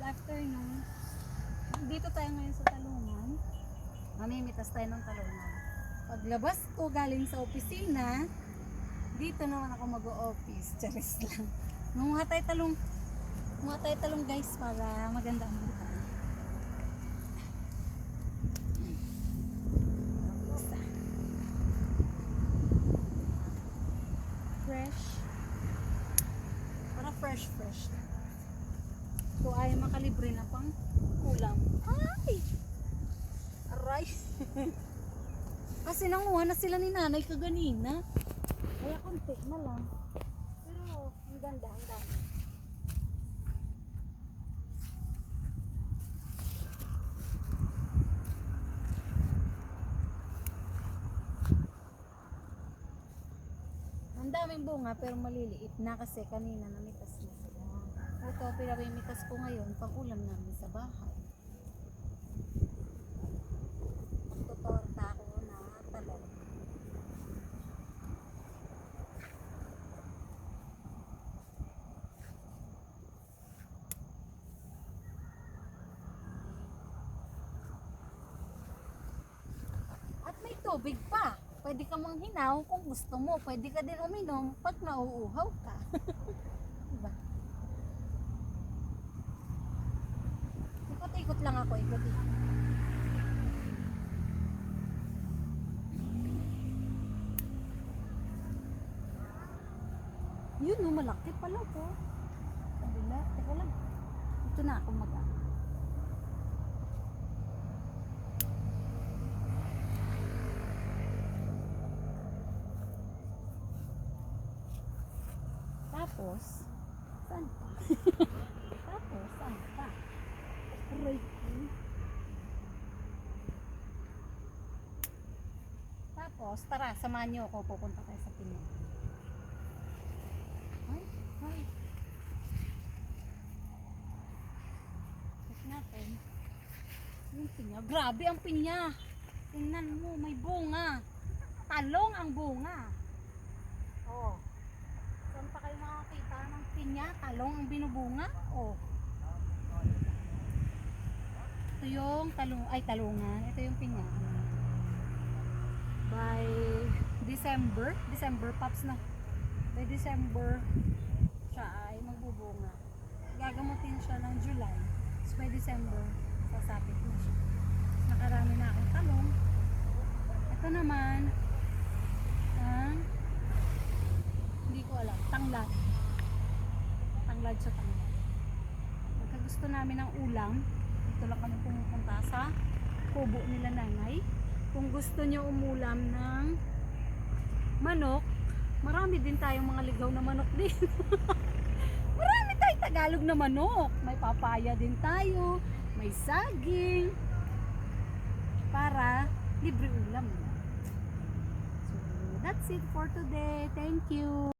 afternoon. Dito tayo ngayon sa Talungan. Mamimitas tayo ng talungan. Paglabas ko galing sa opisina, dito naman ako mag-o-office. Charis lang. Munguha tayo talong. Munguha tayo talong guys para maganda ang buhay. Fresh. Para fresh. So ay makalibre na pang kulang. Ay! Aray! Kasi nanguha na sila ni nanay kaganina. Kaya konti na lang. Pero ang ganda, ang dami. Ang daming bunga pero maliliit na kasi kanina namitas na sila. Ito pinamimitas ko ngayon pang ulam namin sa bahay. Magtutorta ako na talong. At may tubig pa. Pwede ka manghinaw kung gusto mo. Pwede ka din uminom pag nauuhaw ka. Diba? Ikot-ikot lang ako. Ikot-ikot. Yun o, malaki pala po. Kabila. Teka lang. Ito na ako mag-ano. Tapos, saan pa? Tapos, saan pa? Aray ko. Tapos, tara, samahan niyo ako. Pupunta tayo sa Pinya. Ay. Check natin. Yung Pinya. Grabe ang Pinya. Tingnan mo, may bunga. Talong ang bunga. Oh. Saan pa kayo makakita ng pinya? Talong ang binubunga? Oh. Ito yung talungan. Ito yung pinya. By December pops na. By December siya ay magbubunga. Gagamutin siya ng July. So by December, sasapit na siya. Nakarami na akong talong. Ito naman ang hindi ko alam, tanglad sa tanglad. Pagka gusto namin ng ulam, ito lang kami pumupunta sa kubo nila nanay. Kung gusto nyo umulam ng manok, marami din tayong mga ligaw na manok din. Marami tayong Tagalog na manok. May papaya din tayo, may saging, para libre ulam. So that's it for today. Thank you.